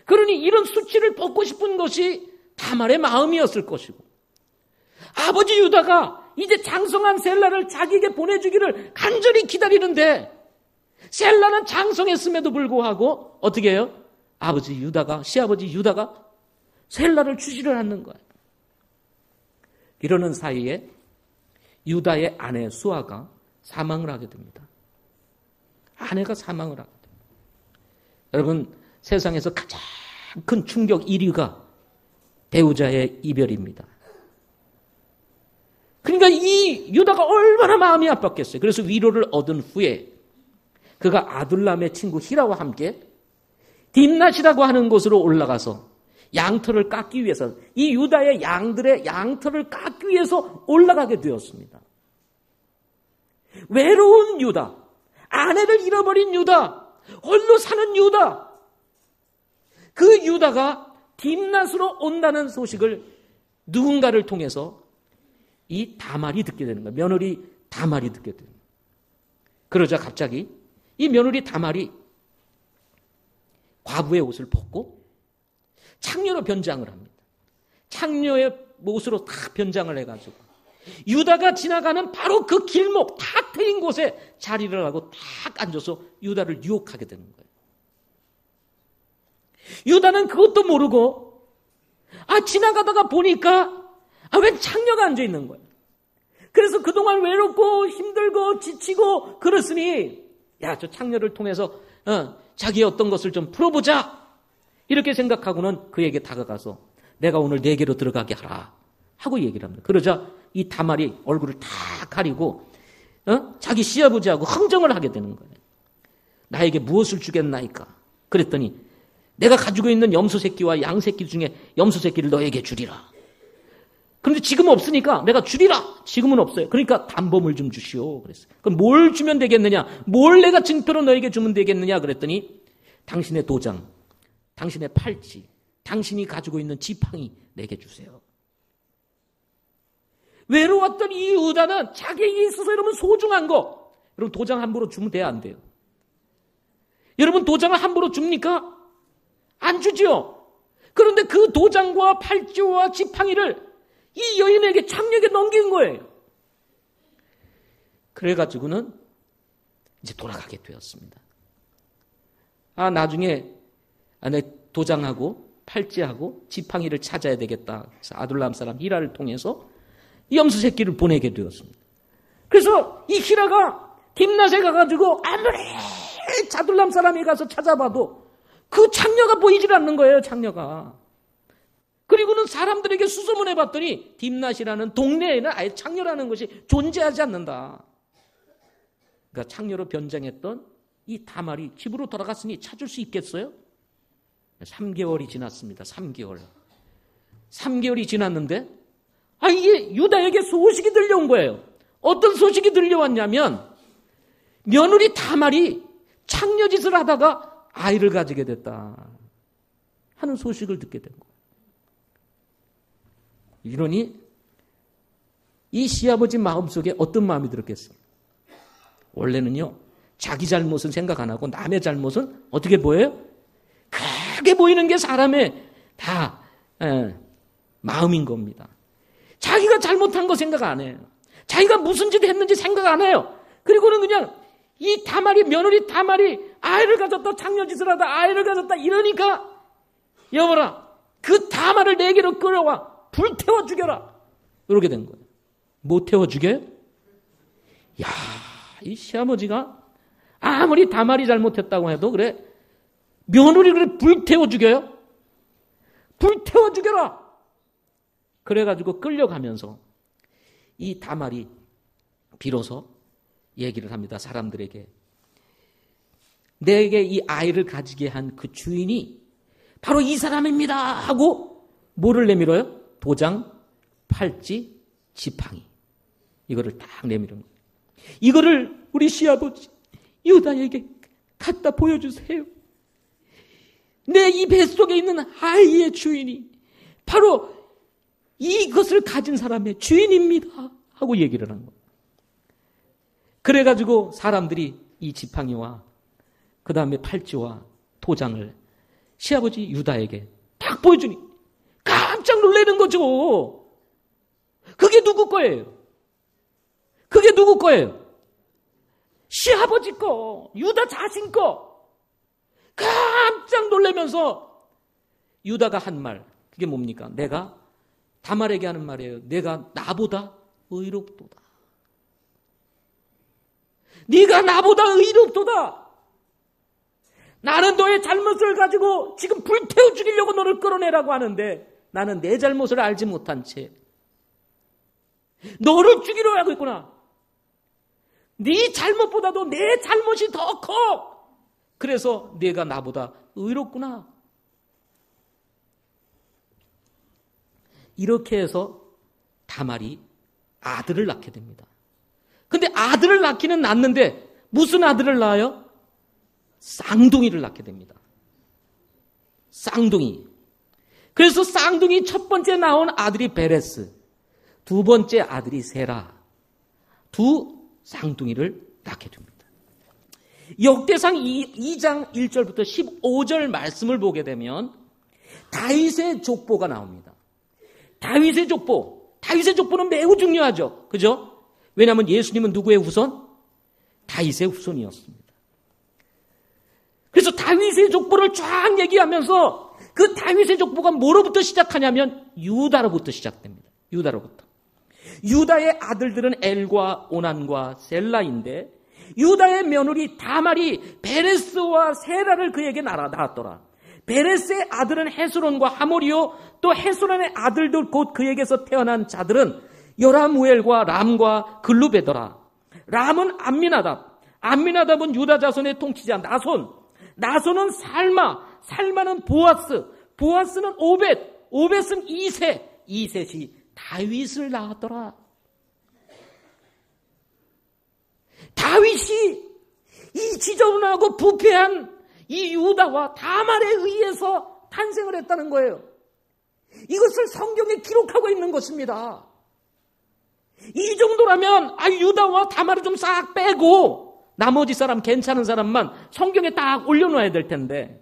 그러니 이런 수치를 벗고 싶은 것이 다말의 마음이었을 것이고, 아버지 유다가 이제 장성한 셀라를 자기에게 보내주기를 간절히 기다리는데, 셀라는 장성했음에도 불구하고 어떻게 해요? 시아버지 유다가 셀라를 주지를 않는 거예요. 이러는 사이에 유다의 아내 수아가 사망을 하게 됩니다. 아내가 사망을 하게 됩니다. 여러분, 세상에서 가장 큰 충격 1위가 배우자의 이별입니다. 그러니까 이 유다가 얼마나 마음이 아팠겠어요. 그래서 위로를 얻은 후에 그가 아둘람의 친구 히라와 함께 딥낫이라고 하는 곳으로 올라가서 양털을 깎기 위해서, 이 유다의 양들의 양털을 깎기 위해서 올라가게 되었습니다. 외로운 유다, 아내를 잃어버린 유다, 홀로 사는 유다, 그 유다가 딥낫으로 온다는 소식을 누군가를 통해서 이 다말이 듣게 되는 거예요. 며느리 다말이 듣게 되는 거예요. 그러자 갑자기 이 며느리 다말이 과부의 옷을 벗고 창녀로 변장을 합니다. 창녀의 옷으로 다 변장을 해가지고 유다가 지나가는 바로 그 길목 탁 트인 곳에 자리를 하고 탁 앉아서 유다를 유혹하게 되는 거예요. 유다는 그것도 모르고 지나가다가 보니까 웬 창녀가 앉아있는 거예요. 그래서 그동안 외롭고 힘들고 지치고 그랬으니 저 창녀를 통해서 자기의 어떤 것을 좀 풀어보자 이렇게 생각하고는 그에게 다가가서 내가 오늘 내게로 들어가게 하라 하고 얘기를 합니다. 그러자 이 다말이 얼굴을 다 가리고 자기 시아버지하고 흥정을 하게 되는 거예요. 나에게 무엇을 주겠나이까? 그랬더니 내가 가지고 있는 염소 새끼와 양 새끼 중에 염소 새끼를 너에게 주리라. 그런데 지금은 없으니까 내가 주리라. 지금은 없어요. 그러니까 단범을 좀 주시오. 그랬어요. 그럼 뭘 주면 되겠느냐? 뭘 내가 증표로 너에게 주면 되겠느냐? 그랬더니 당신의 도장, 당신의 팔찌, 당신이 가지고 있는 지팡이 내게 주세요. 외로웠던 이 유다는 자기에게 있어서 여러분 소중한 거, 여러분 도장 함부로 주면 돼야 안 돼요? 여러분 도장을 함부로 줍니까? 안 주죠. 그런데 그 도장과 팔찌와 지팡이를 이 여인에게 창녀에게 넘긴 거예요. 그래가지고는 이제 돌아가게 되었습니다. 나중에 내 도장하고 팔찌하고 지팡이를 찾아야 되겠다. 그래서 아둘람 사람 히라를 통해서 이 염소 새끼를 보내게 되었습니다. 그래서 이 히라가 딥낫에 가가지고 아무리 아둘람 사람이 가서 찾아봐도 그 창녀가 보이질 않는 거예요. 창녀가. 그리고는 사람들에게 수소문해 봤더니 딥낫이라는 동네에는 아예 창녀라는 것이 존재하지 않는다. 그러니까 창녀로 변장했던 이 다말이 집으로 돌아갔으니 찾을 수 있겠어요? 3개월이 지났습니다. 3개월이 지났는데 이게 유다에게 소식이 들려온 거예요. 어떤 소식이 들려왔냐면 며느리 다말이 창녀짓을 하다가 아이를 가지게 됐다 하는 소식을 듣게 된 거예요. 이러니 이 시아버지 마음속에 어떤 마음이 들었겠어요? 원래는요, 자기 잘못은 생각 안 하고 남의 잘못은 어떻게 보여요? 크게 보이는 게 사람의 다 마음인 겁니다. 자기가 잘못한 거 생각 안 해요. 자기가 무슨 짓 했는지 생각 안 해요. 그리고는 그냥 이 다말이, 며느리 다말이 아이를 가졌다, 창녀짓을 하다 아이를 가졌다 이러니까 여보라, 그 다말을 내게로 끌어와 불태워 죽여라. 이렇게 된 거예요. 못 태워 죽여요? 이 시아버지가 아무리 다말이 잘못했다고 해도 그래 며느리를 불태워 죽여요? 불태워 죽여라. 그래가지고 끌려가면서 이 다말이 비로소 얘기를 합니다. 사람들에게. 내게 이 아이를 가지게 한 그 주인이 바로 이 사람입니다 하고 뭐를 내밀어요? 도장, 팔찌, 지팡이. 이거를 딱 내밀은 거예요. 이거를 우리 시아버지 유다에게 갖다 보여주세요. 내 이 뱃속에 있는 아이의 주인이 바로 이것을 가진 사람의 주인입니다 하고 얘기를 한 거예요. 그래가지고 사람들이 이 지팡이와 그 다음에 팔찌와 도장을 시아버지 유다에게 딱 보여주니 깜짝 놀라는 거죠. 그게 누구 거예요? 그게 누구 거예요? 시아버지 거, 유다 자신 거. 깜짝 놀라면서 유다가 한 말, 그게 뭡니까? 내가 다말에게 하는 말이에요. 내가 나보다 의롭도다. 네가 나보다 의롭도다. 나는 너의 잘못을 가지고 지금 불태워 죽이려고 너를 끌어내라고 하는데 나는 내 잘못을 알지 못한 채 너를 죽이려 하고 있구나. 네 잘못보다도 내 잘못이 더 커. 그래서 네가 나보다 의롭구나. 이렇게 해서 다말이 아들을 낳게 됩니다. 근데 아들을 낳기는 낳는데 무슨 아들을 낳아요? 쌍둥이를 낳게 됩니다. 쌍둥이. 그래서 쌍둥이 첫 번째 나온 아들이 베레스, 두 번째 아들이 세라. 두 쌍둥이를 낳게 됩니다. 역대상 2장 1절부터 15절 말씀을 보게 되면 다윗의 족보가 나옵니다. 다윗의 족보. 다윗의 족보는 매우 중요하죠. 그죠? 왜냐하면 예수님은 누구의 후손? 다윗의 후손이었습니다. 그래서 다윗의 족보를 쫙 얘기하면서 그 다윗의 족보가 뭐로부터 시작하냐면 유다로부터 시작됩니다. 유다로부터. 유다의 아들들은 엘과 오난과 셀라인데 유다의 며느리 다말이 베레스와 세라를 그에게 낳았더라. 베레스의 아들은 헤스론과 하모리요, 또 헤스론의 아들들 곧 그에게서 태어난 자들은 여라무엘과 람과 글루베더라. 람은 암미나답, 암미나답은 유다 자손의 통치자 나손, 나손은 살마, 살마는 보아스, 보아스는 오벳, 오벳은 이셋, 이셋이 다윗을 낳았더라. 다윗이 이 지저분하고 부패한 이 유다와 다말에 의해서 탄생을 했다는 거예요. 이것을 성경에 기록하고 있는 것입니다. 이 정도라면 유다와 다말을 좀 싹 빼고 나머지 사람 괜찮은 사람만 성경에 딱 올려놓아야 될 텐데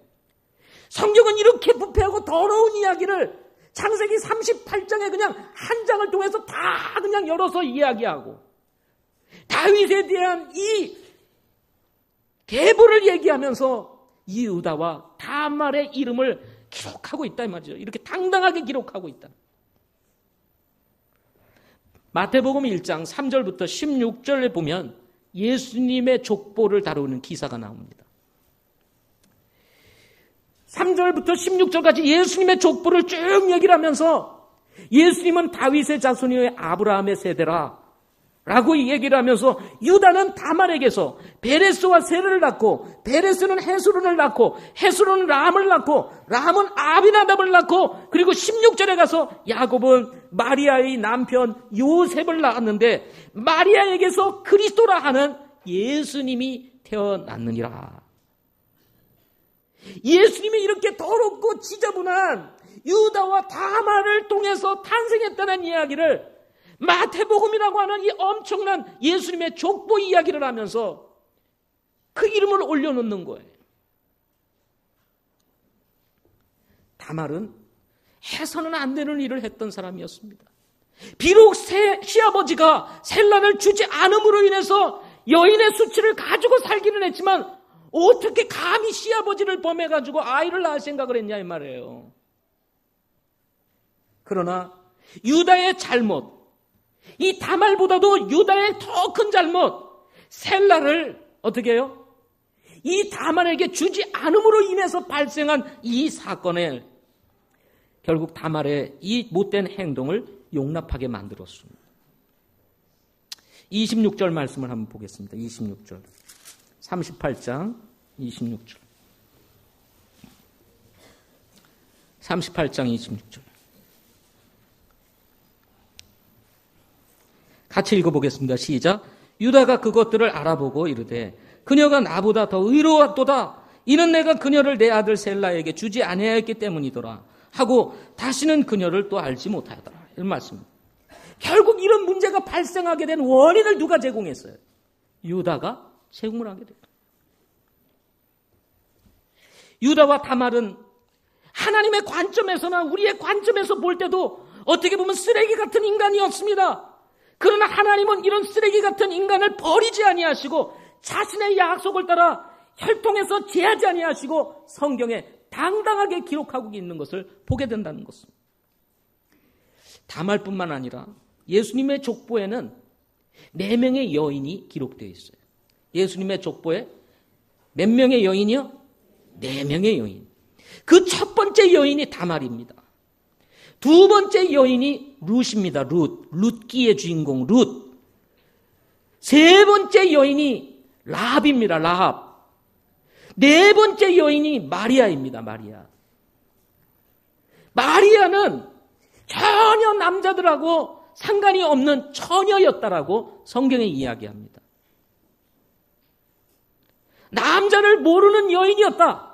성경은 이렇게 부패하고 더러운 이야기를 창세기 38장에 그냥 한 장을 통해서 다 그냥 열어서 이야기하고 다윗에 대한 이 계보를 얘기하면서 이 유다와 다말의 이름을 기록하고 있다 이 말이죠. 이렇게 당당하게 기록하고 있다. 마태복음 1장 3절부터 16절에 보면 예수님의 족보를 다루는 기사가 나옵니다. 3절부터 16절까지 예수님의 족보를 쭉 얘기를 하면서 예수님은 다윗의 자손이요 아브라함의 세대라 라고 얘기를 하면서 유다는 다말에게서 베레스와 세라를 낳고 베레스는 헤스론을 낳고 헤스론은 람을 낳고 람은 아비나답을 낳고 그리고 16절에 가서 야곱은 마리아의 남편 요셉을 낳았는데 마리아에게서 그리스도라 하는 예수님이 태어났느니라. 예수님이 이렇게 더럽고 지저분한 유다와 다말을 통해서 탄생했다는 이야기를 마태복음이라고 하는 이 엄청난 예수님의 족보 이야기를 하면서 그 이름을 올려놓는 거예요. 다말은 해서는 안 되는 일을 했던 사람이었습니다. 비록 시아버지가 셀라를 주지 않음으로 인해서 여인의 수치를 가지고 살기는 했지만 어떻게 감히 시아버지를 범해가지고 아이를 낳을 생각을 했냐 이 말이에요. 그러나 유다의 잘못, 이 다말보다도 유다의 더 큰 잘못, 셀라를 어떻게 해요? 이 다말에게 주지 않음으로 인해서 발생한 이 사건에 결국 다말의 이 못된 행동을 용납하게 만들었습니다. 26절 말씀을 한번 보겠습니다. 26절. 38장 26절. 38장 26절. 같이 읽어보겠습니다. 시작. 유다가 그것들을 알아보고 이르되 그녀가 나보다 더 의로웠도다. 이는 내가 그녀를 내 아들 셀라에게 주지 아니하였기 때문이더라 하고 다시는 그녀를 또 알지 못하더라. 이런 말씀입니다. 결국 이런 문제가 발생하게 된 원인을 누가 제공했어요? 유다가 제공을 하게 됐다. 유다와 다말은 하나님의 관점에서나 우리의 관점에서 볼 때도 어떻게 보면 쓰레기 같은 인간이었습니다. 그러나 하나님은 이런 쓰레기 같은 인간을 버리지 아니하시고 자신의 약속을 따라 혈통에서 제하지 아니하시고 성경에 당당하게 기록하고 있는 것을 보게 된다는 것입니다. 다말뿐만 아니라 예수님의 족보에는 4명의 여인이 기록되어 있어요. 예수님의 족보에 몇 명의 여인이요? 4명의 여인. 그 첫 번째 여인이 다말입니다. 두 번째 여인이 룻입니다. 룻기의 주인공 룻. 세 번째 여인이 라합입니다. 라합. 네 번째 여인이 마리아입니다. 마리아는 전혀 남자들하고 상관이 없는 처녀였다라고 성경에 이야기합니다. 남자를 모르는 여인이었다.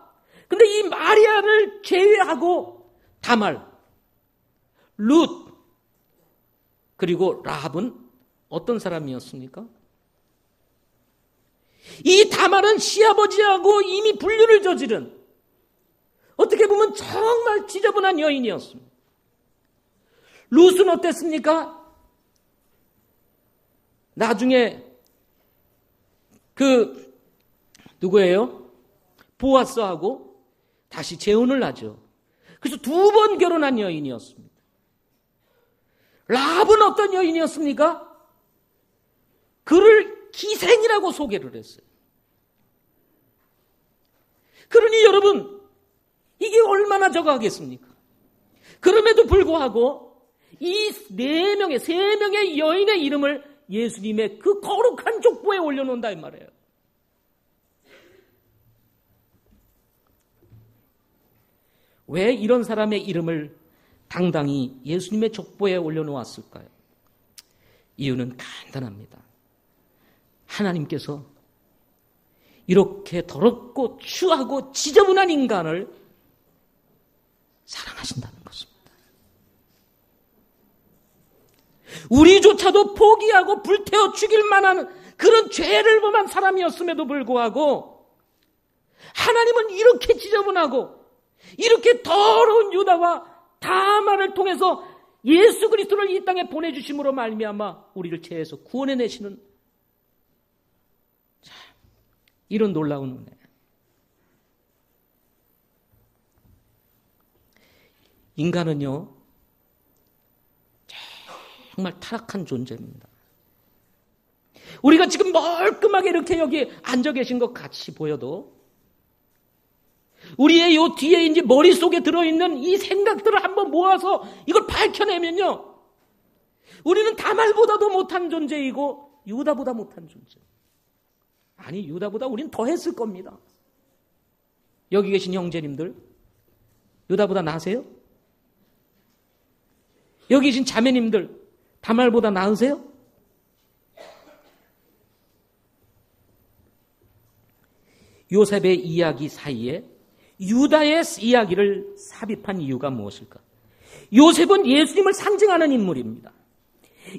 근데 이 마리아를 제외하고 다말, 룻, 그리고 라합은 어떤 사람이었습니까? 이 다말은 시아버지하고 이미 불륜을 저지른 어떻게 보면 정말 지저분한 여인이었습니다. 룻은 어땠습니까? 나중에 누구예요? 보아스하고 다시 재혼을 하죠. 그래서 2번 결혼한 여인이었습니다. 라합은 어떤 여인이었습니까? 그를 기생이라고 소개를 했어요. 그러니 여러분, 이게 얼마나 저거하겠습니까? 그럼에도 불구하고 이 3명의 여인의 이름을 예수님의 그 거룩한 족보에 올려놓는다 이 말이에요. 왜 이런 사람의 이름을 당당히 예수님의 족보에 올려놓았을까요? 이유는 간단합니다. 하나님께서 이렇게 더럽고 추하고 지저분한 인간을 사랑하신다는 것입니다. 우리조차도 포기하고 불태워 죽일 만한 그런 죄를 범한 사람이었음에도 불구하고 하나님은 이렇게 지저분하고 이렇게 더러운 유다와 다말을 통해서 예수 그리스도를 이 땅에 보내주심으로 말미암아 우리를 죄에서 구원해내시는 이런 놀라운 은혜. 인간은요 정말 타락한 존재입니다. 우리가 지금 멀끔하게 이렇게 여기 앉아 계신 것 같이 보여도 우리의 요 뒤에 이제 머릿속에 들어있는 이 생각들을 한번 모아서 이걸 밝혀내면요. 우리는 다말보다도 못한 존재이고 유다보다 못한 존재. 아니 유다보다 우리는 더 했을 겁니다. 여기 계신 형제님들 유다보다 나으세요? 여기 계신 자매님들 다말보다 나으세요? 요셉의 이야기 사이에 유다의 이야기를 삽입한 이유가 무엇일까? 요셉은 예수님을 상징하는 인물입니다.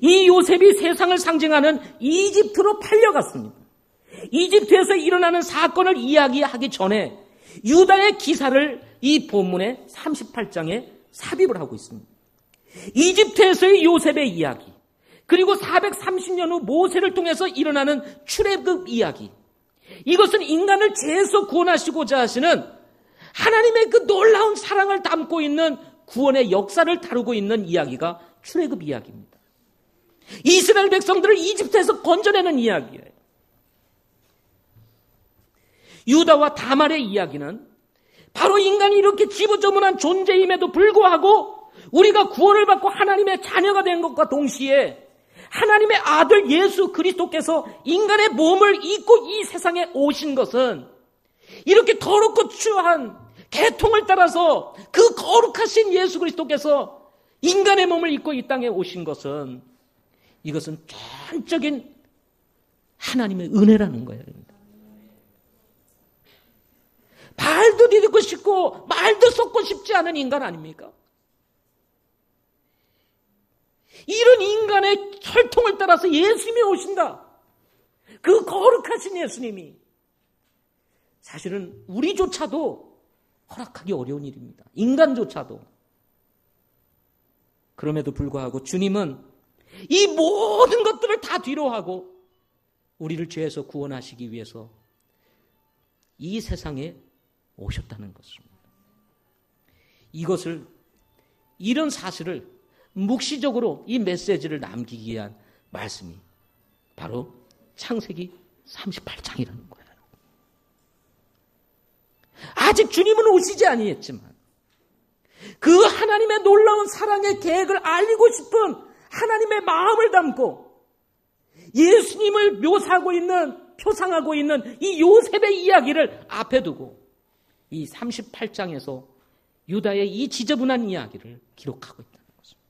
이 요셉이 세상을 상징하는 이집트로 팔려갔습니다. 이집트에서 일어나는 사건을 이야기하기 전에 유다의 기사를 이 본문의 38장에 삽입을 하고 있습니다. 이집트에서의 요셉의 이야기, 그리고 430년 후 모세를 통해서 일어나는 출애굽 이야기, 이것은 인간을 죄에서 구원하시고자 하시는 하나님의 그 놀라운 사랑을 담고 있는 구원의 역사를 다루고 있는 이야기가 출애굽 이야기입니다. 이스라엘 백성들을 이집트에서 건져내는 이야기예요. 유다와 다말의 이야기는 바로 인간이 이렇게 지부조문한 존재임에도 불구하고 우리가 구원을 받고 하나님의 자녀가 된 것과 동시에 하나님의 아들 예수 그리스도께서 인간의 몸을 입고 이 세상에 오신 것은 이렇게 더럽고 추한 계통을 따라서 그 거룩하신 예수 그리스도께서 인간의 몸을 입고 이 땅에 오신 것은 이것은 전적인 하나님의 은혜라는 거예요. 발도 디디고 싶고 말도 쏟고 싶지 않은 인간 아닙니까? 이런 인간의 혈통을 따라서 예수님이 오신다. 그 거룩하신 예수님이 사실은 우리조차도 허락하기 어려운 일입니다. 인간조차도. 그럼에도 불구하고 주님은 이 모든 것들을 다 뒤로하고 우리를 죄에서 구원하시기 위해서 이 세상에 오셨다는 것입니다. 이런 사실을 묵시적으로 이 메시지를 남기기 위한 말씀이 바로 창세기 38장이라는 거예요. 아직 주님은 오시지 아니했지만 그 하나님의 놀라운 사랑의 계획을 알리고 싶은 하나님의 마음을 담고 예수님을 표상하고 있는 이 요셉의 이야기를 앞에 두고 이 38장에서 유다의 이 지저분한 이야기를 기록하고 있다는 것입니다.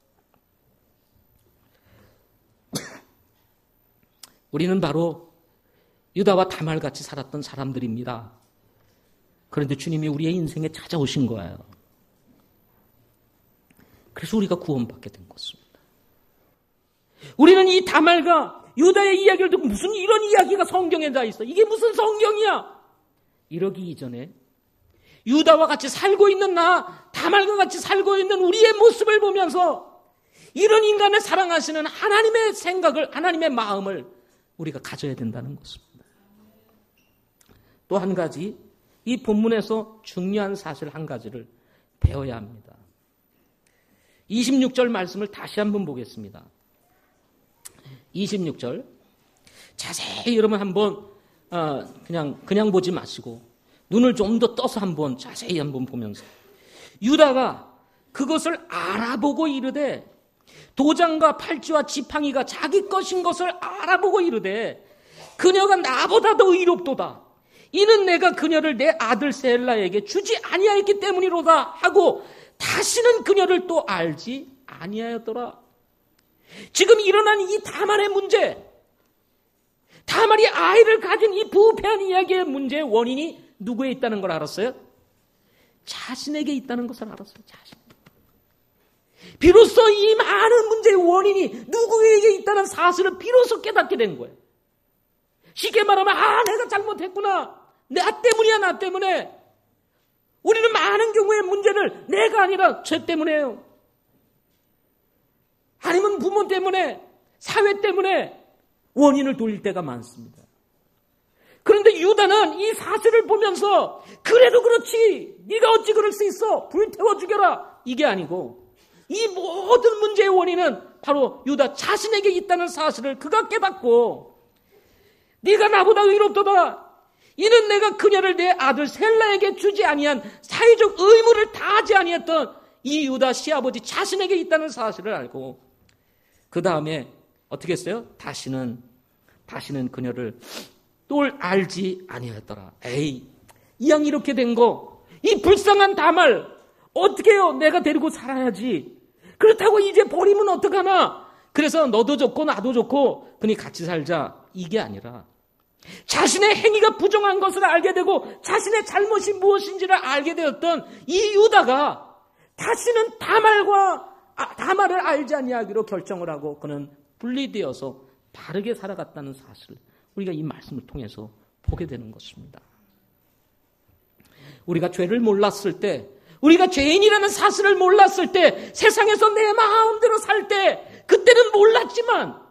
우리는 바로 유다와 다말같이 살았던 사람들입니다. 그런데 주님이 우리의 인생에 찾아오신 거예요. 그래서 우리가 구원받게 된 것입니다. 우리는 이 다말과 유다의 이야기를 듣고 무슨 이런 이야기가 성경에 다 있어. 이게 무슨 성경이야? 이러기 이전에 유다와 같이 살고 있는 다말과 같이 살고 있는 우리의 모습을 보면서 이런 인간을 사랑하시는 하나님의 생각을, 하나님의 마음을 우리가 가져야 된다는 것입니다. 또 한 가지, 이 본문에서 중요한 사실 한 가지를 배워야 합니다. 26절 말씀을 다시 한번 보겠습니다. 26절 자세히 여러분 한번 그냥 보지 마시고 눈을 좀 더 떠서 한번 자세히 한번 보면서 유다가 그것을 알아보고 이르되 도장과 팔찌와 지팡이가 자기 것인 것을 알아보고 이르되 그녀가 나보다 더 의롭도다. 이는 내가 그녀를 내 아들 셀라에게 주지 아니하였기 때문이로다 하고 다시는 그녀를 또 알지 아니하였더라. 지금 일어난 이 다말의 문제, 다말이 아이를 가진 이 부패한 이야기의 문제의 원인이 누구에 있다는 걸 알았어요? 자신에게 있다는 것을 알았어요. 비로소 이 많은 문제의 원인이 누구에게 있다는 사실을 비로소 깨닫게 된 거예요. 쉽게 말하면 내가 잘못했구나. 나 때문이야. 나 때문에. 우리는 많은 경우에 문제를 내가 아니라 죄 때문에요. 아니면 부모 때문에, 사회 때문에 원인을 돌릴 때가 많습니다. 그런데 유다는 이 사실을 보면서 그래도 그렇지, 네가 어찌 그럴 수 있어, 불태워 죽여라, 이게 아니고 이 모든 문제의 원인은 바로 유다 자신에게 있다는 사실을 그가 깨닫고 네가 나보다 의롭도다. 이는 내가 그녀를 내 아들 셀라에게 주지 아니한 사회적 의무를 다하지 아니했던 이 유다 시아버지 자신에게 있다는 사실을 알고 그 다음에 어떻게 했어요? 다시는 그녀를 또 알지 아니하였더라. 에이, 이 양 이렇게 된 거, 이 불쌍한 다말 어떻게 해요? 내가 데리고 살아야지. 그렇다고 이제 버리면 어떡하나? 그래서 너도 좋고 나도 좋고 그니 같이 살자. 이게 아니라 자신의 행위가 부정한 것을 알게 되고 자신의 잘못이 무엇인지를 알게 되었던 이 유다가 다시는 다말을 알지 아니하기로 결정을 하고 그는 분리되어서 바르게 살아갔다는 사실을 우리가 이 말씀을 통해서 보게 되는 것입니다. 우리가 죄를 몰랐을 때, 우리가 죄인이라는 사실을 몰랐을 때, 세상에서 내 마음대로 살 때, 그때는 몰랐지만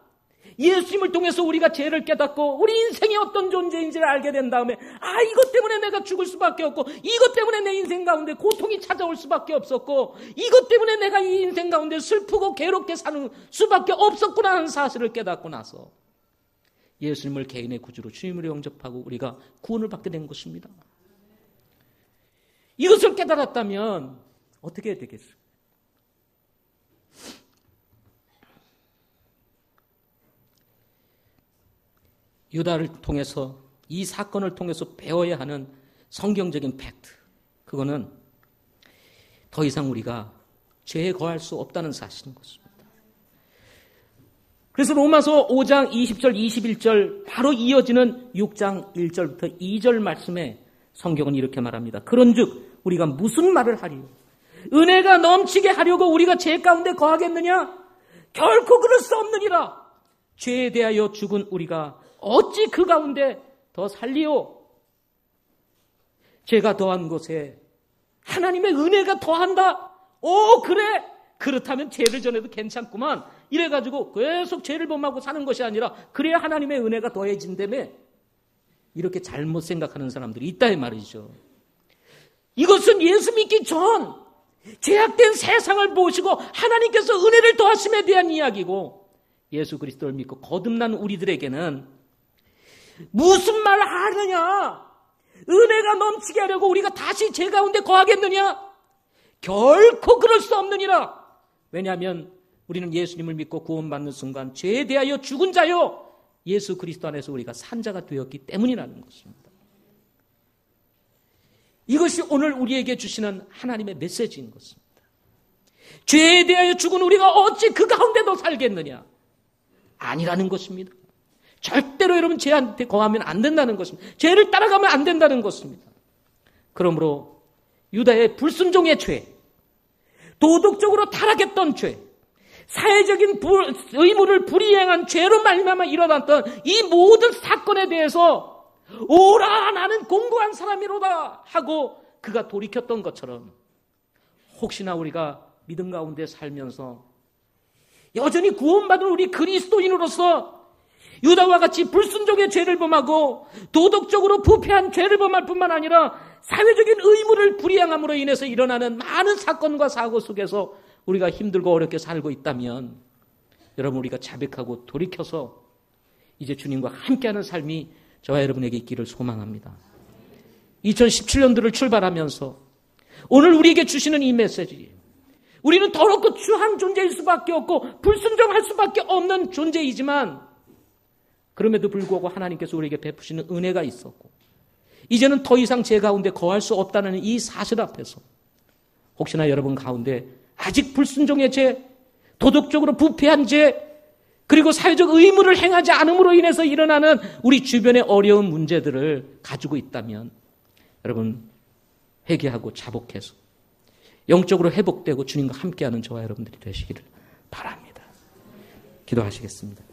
예수님을 통해서 우리가 죄를 깨닫고 우리 인생이 어떤 존재인지를 알게 된 다음에 이것 때문에 내가 죽을 수밖에 없고 이것 때문에 내 인생 가운데 고통이 찾아올 수밖에 없었고 이것 때문에 내가 이 인생 가운데 슬프고 괴롭게 사는 수밖에 없었구나 하는 사실을 깨닫고 나서 예수님을 개인의 구주로 주님으로 영접하고 우리가 구원을 받게 된 것입니다. 이것을 깨달았다면 어떻게 해야 되겠어요? 유다를 통해서 이 사건을 통해서 배워야 하는 성경적인 팩트, 그거는 더 이상 우리가 죄에 거할 수 없다는 사실인 것입니다. 그래서 로마서 5장 20절 21절 바로 이어지는 6장 1절부터 2절 말씀에 성경은 이렇게 말합니다. 그런즉 우리가 무슨 말을 하리요? 은혜가 넘치게 하려고 우리가 죄 가운데 거하겠느냐? 결코 그럴 수 없느니라. 죄에 대하여 죽은 우리가 어찌 그 가운데 더 살리요? 죄가 더한 곳에 하나님의 은혜가 더한다. 오, 그래. 그렇다면 죄를 전해도 괜찮구만. 이래가지고 계속 죄를 범하고 사는 것이 아니라 그래야 하나님의 은혜가 더해진다며. 이렇게 잘못 생각하는 사람들이 있다 이 말이죠. 이것은 예수 믿기 전 죄악된 세상을 보시고 하나님께서 은혜를 더하심에 대한 이야기고, 예수 그리스도를 믿고 거듭난 우리들에게는 무슨 말 하느냐? 은혜가 넘치게 하려고 우리가 다시 죄 가운데 거하겠느냐? 결코 그럴 수 없느니라. 왜냐하면 우리는 예수님을 믿고 구원받는 순간 죄에 대하여 죽은 자요, 예수 그리스도 안에서 우리가 산 자가 되었기 때문이라는 것입니다. 이것이 오늘 우리에게 주시는 하나님의 메시지인 것입니다. 죄에 대하여 죽은 우리가 어찌 그 가운데도 살겠느냐? 아니라는 것입니다. 절대로 여러분 죄한테 거하면 안 된다는 것입니다. 죄를 따라가면 안 된다는 것입니다. 그러므로 유다의 불순종의 죄, 도덕적으로 타락했던 죄, 사회적인 의무를 불이행한 죄로 말미암아 일어났던 이 모든 사건에 대해서 오라 나는 공고한 사람이로다 하고 그가 돌이켰던 것처럼, 혹시나 우리가 믿음 가운데 살면서 여전히 구원받은 우리 그리스도인으로서 유다와 같이 불순종의 죄를 범하고 도덕적으로 부패한 죄를 범할 뿐만 아니라 사회적인 의무를 불이행함으로 인해서 일어나는 많은 사건과 사고 속에서 우리가 힘들고 어렵게 살고 있다면, 여러분 우리가 자백하고 돌이켜서 이제 주님과 함께하는 삶이 저와 여러분에게 있기를 소망합니다. 2017년도를 출발하면서 오늘 우리에게 주시는 이 메시지, 우리는 더럽고 추한 존재일 수밖에 없고 불순종할 수밖에 없는 존재이지만, 그럼에도 불구하고 하나님께서 우리에게 베푸시는 은혜가 있었고 이제는 더 이상 죄 가운데 거할 수 없다는 이 사실 앞에서 혹시나 여러분 가운데 아직 불순종의 죄, 도덕적으로 부패한 죄, 그리고 사회적 의무를 행하지 않음으로 인해서 일어나는 우리 주변의 어려운 문제들을 가지고 있다면, 여러분 회개하고 자복해서 영적으로 회복되고 주님과 함께하는 저와 여러분들이 되시기를 바랍니다. 기도하시겠습니다.